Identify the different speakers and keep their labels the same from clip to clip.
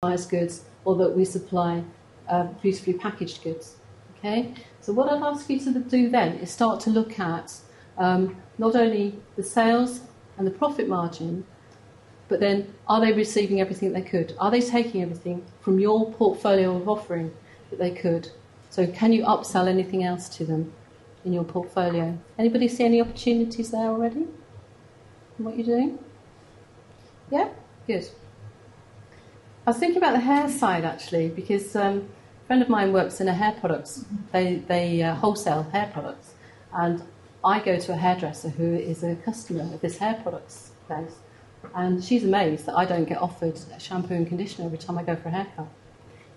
Speaker 1: goods, or that we supply beautifully packaged goods. Okay, so what I'd ask you to do then is start to look at not only the sales and the profit margin, but then are they receiving everything they could? Are they taking everything from your portfolio of offering that they could? So can you upsell anything else to them in your portfolio? Anybody see any opportunities there already in what you're doing? Yeah? Good. I was thinking about the hair side actually, because a friend of mine works in a hair products. They wholesale hair products, and I go to a hairdresser who is a customer of this hair products place, and she's amazed that I don't get offered a shampoo and conditioner every time I go for a haircut.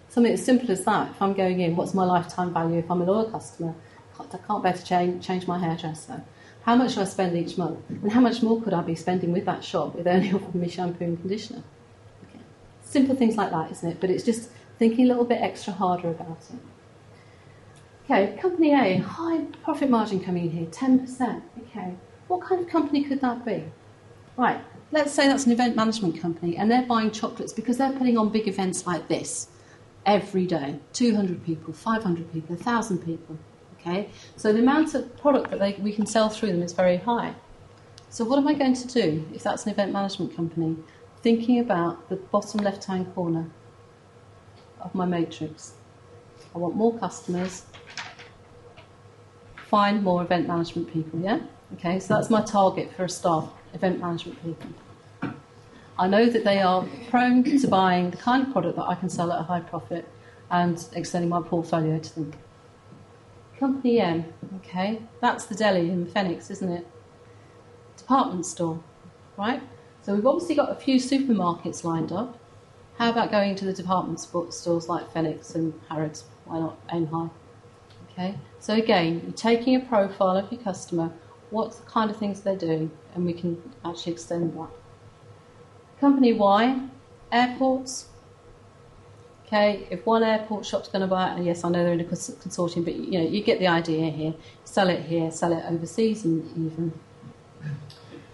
Speaker 1: Something as simple as that. If I'm going in, what's my lifetime value if I'm a loyal customer? I can't bear to change my hairdresser. How much do I spend each month? And how much more could I be spending with that shop if they only offered me shampoo and conditioner? Okay. Simple things like that, isn't it? But it's just thinking a little bit extra harder about it. Okay, company A, high profit margin coming in here, 10%. Okay, what kind of company could that be? Right, let's say that's an event management company and they're buying chocolates because they're putting on big events like this every day. 200 people, 500 people, 1,000 people. Okay, so the amount of product that we can sell through them is very high. So what am I going to do if that's an event management company? Thinking about the bottom left-hand corner of my matrix. I want more customers, find more event management people, yeah? Okay, so that's my target for a staff, event management people. I know that they are prone to buying the kind of product that I can sell at a high profit and extending my portfolio to them. Company M, okay, that's the deli in Phoenix, isn't it? Department store, right? So we've obviously got a few supermarkets lined up. How about going to the department stores like Phoenix and Harrods? Why not aim high? Okay, so again, you're taking a profile of your customer, what's the kind of things they're doing, and we can actually extend that. Company Y, airports. Okay, if one airport shop's going to buy it, and yes, I know they're in a consortium, but you get the idea here. Sell it overseas even.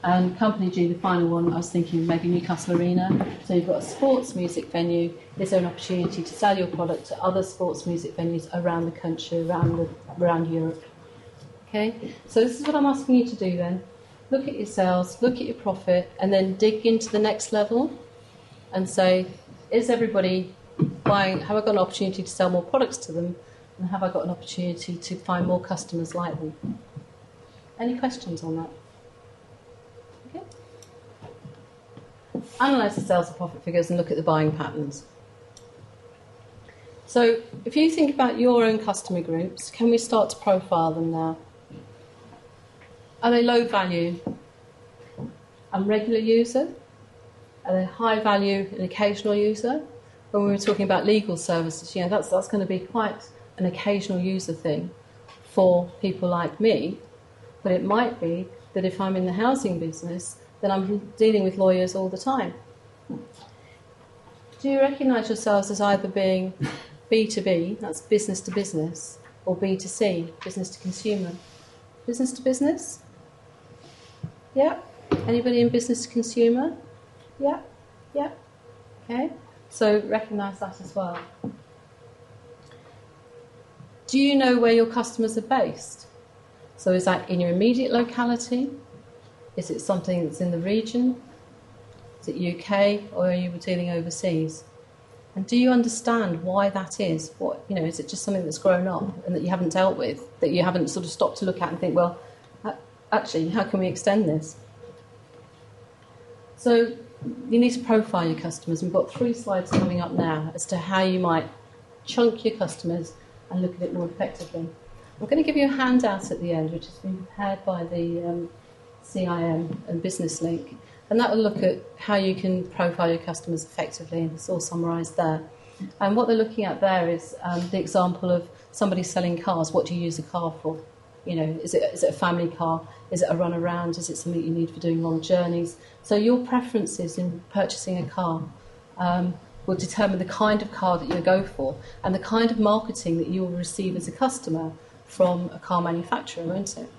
Speaker 1: And company G, the final one, I was thinking maybe Newcastle Arena. So you've got a sports music venue. Is there an opportunity to sell your product to other sports music venues around the country, around Europe? Okay, so this is what I'm asking you to do then. Look at your sales, look at your profit, and then dig into the next level and say, is everybody buying? Have I got an opportunity to sell more products to them? And have I got an opportunity to find more customers like them? Any questions on that? Okay. Analyse the sales and profit figures and look at the buying patterns. So if you think about your own customer groups, can we start to profile them now? Are they low value and regular user? Are they high value and occasional user? When we were talking about legal services, that's going to be quite an occasional user thing for people like me. But it might be that if I'm in the housing business, then I'm dealing with lawyers all the time. Do you recognise yourselves as either being B2B, that's business to business, or B2C, business to consumer? Business to business? Yeah? Anybody in business to consumer? Yeah? Yeah? Okay. So recognise that as well. Do you know where your customers are based? So is that in your immediate locality? Is it something that's in the region? Is it UK, or are you dealing overseas? And do you understand why that is? Is it just something that's grown up and that you haven't dealt with, that you haven't sort of stopped to look at and think, well, actually, how can we extend this? So you need to profile your customers. We've got 3 slides coming up now as to how you might chunk your customers and look at it more effectively. I'm going to give you a handout at the end, which has been prepared by the CIM and Business Link, and that will look at how you can profile your customers effectively, and it's all summarised there. And what they're looking at there is the example of somebody selling cars. What do you use a car for? Is it a family car? Is it a run around? Is it something you need for doing long journeys? So your preferences in purchasing a car will determine the kind of car that you go for and the kind of marketing that you will receive as a customer from a car manufacturer, won't it?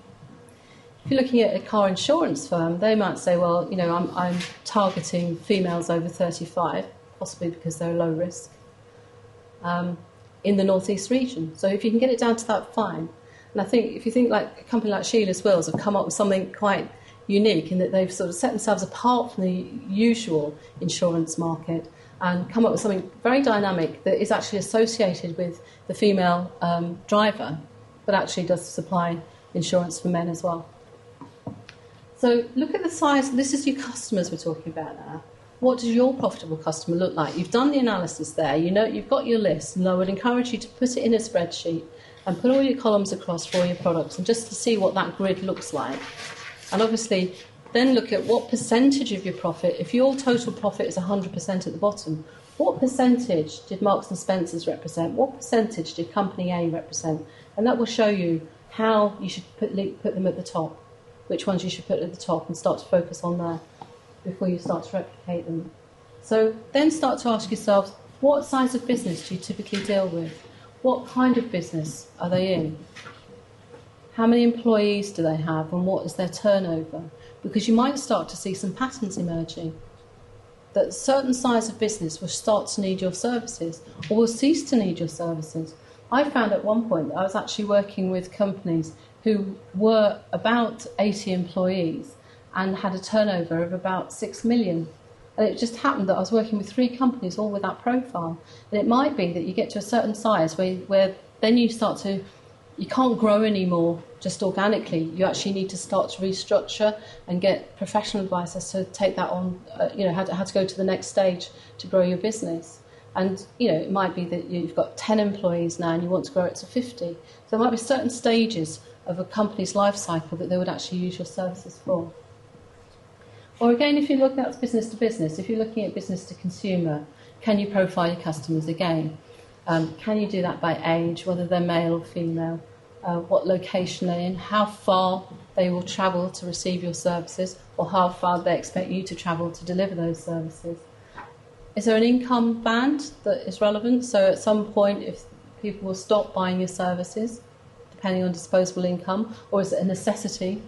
Speaker 1: If you're looking at a car insurance firm, they might say, well, I'm targeting females over 35. possibly because they're low risk, in the North East region. So if you can get it down to that, fine. And I think if you think like a company like Sheila's Wills have come up with something quite unique in that they've sort of set themselves apart from the usual insurance market and come up with something very dynamic that is actually associated with the female driver, but actually does supply insurance for men as well. So look at the size. This is your customers we're talking about now. What does your profitable customer look like? You've done the analysis there. You know you've got your list, and I would encourage you to put it in a spreadsheet and put all your columns across for all your products, and just to see what that grid looks like. And obviously, then look at what percentage of your profit. If your total profit is 100% at the bottom, what percentage did Marks and Spencer's represent? What percentage did Company A represent? And that will show you how you should put them at the top, which ones you should put at the top, and start to focus on there before you start to replicate them. So then start to ask yourselves, what size of business do you typically deal with? What kind of business are they in? How many employees do they have, and what is their turnover? Because you might start to see some patterns emerging, that a certain size of business will start to need your services or will cease to need your services. I found at one point that I was actually working with companies who were about 80 employees and had a turnover of about 6 million. And it just happened that I was working with 3 companies, all with that profile. And it might be that you get to a certain size where then you start to, you can't grow anymore just organically. You actually need to start to restructure and get professional advice as to take that on, how to go to the next stage to grow your business. And, it might be that you've got 10 employees now and you want to grow it to 50. So there might be certain stages of a company's life cycle that they would actually use your services for. Or again, if you're looking at business to business, if you're looking at business to consumer, can you profile your customers again? Can you do that by age, whether they're male or female? What location they're in, how far they will travel to receive your services, or how far they expect you to travel to deliver those services. Is there an income band that is relevant? So at some point, if people will stop buying your services, depending on disposable income, or is it a necessity?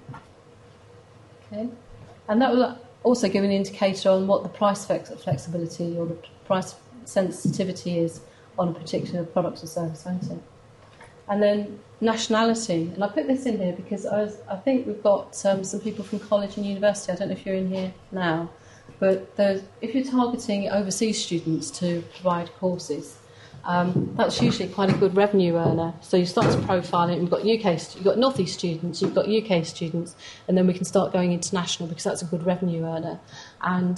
Speaker 1: Okay. And that will also give an indicator on what the price flexibility or the price sensitivity is on a particular product or service, won't it? And then nationality. And I put this in here because I think we've got some people from college and university. I don't know if you're in here now, but if you're targeting overseas students to provide courses, that's usually quite a good revenue earner. So you start to profile it. You've got North East students, you've got UK students, and then we can start going international because that's a good revenue earner. And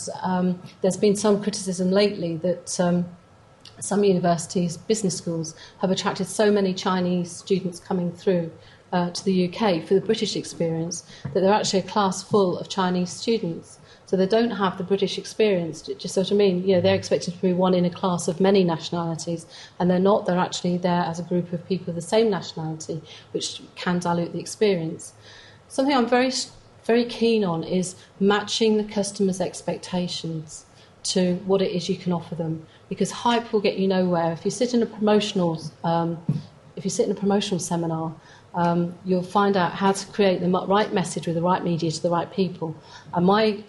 Speaker 1: there's been some criticism lately that some universities, business schools, have attracted so many Chinese students coming through to the UK for the British experience that they're actually a class full of Chinese students. So they don't have the British experience. Just what I mean, they're expected to be one in a class of many nationalities, and they're not. They're actually there as a group of people of the same nationality, which can dilute the experience. Something I'm very, very keen on is matching the customer's expectations to what it is you can offer them, because hype will get you nowhere. If you sit in a promotional seminar, you'll find out how to create the right message with the right media to the right people. And my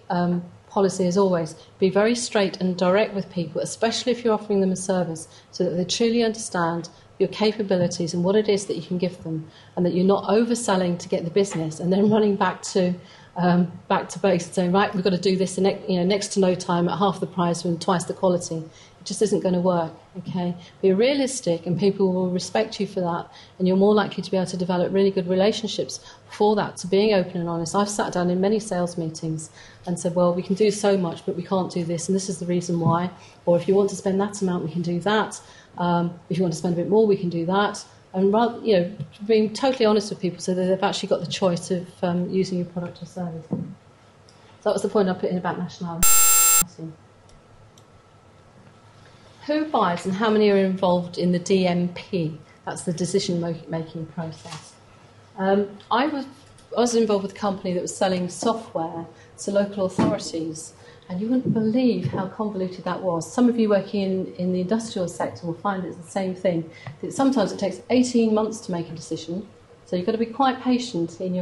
Speaker 1: policy is always be very straight and direct with people, especially if you're offering them a service, so that they truly understand your capabilities and what it is that you can give them, and that you're not overselling to get the business and then running back to base and saying, right, we've got to do this in next to no time at half the price and twice the quality. It just isn't going to work. Okay, be realistic, and people will respect you for that, and you're more likely to be able to develop really good relationships for that. So being open and honest. I've sat down in many sales meetings and said, well, we can do so much, but we can't do this, and this is the reason why. Or if you want to spend that amount, we can do that. If you want to spend a bit more, we can do that. And rather, being totally honest with people so that they've actually got the choice of using your product or service. So that was the point I put in about nationality. Who buys and how many are involved in the DMP? That's the decision-making process. I was involved with a company that was selling software to local authorities, and you wouldn't believe how convoluted that was. Some of you working in the industrial sector will find it's the same thing. That sometimes it takes 18 months to make a decision, so you've got to be quite patient in your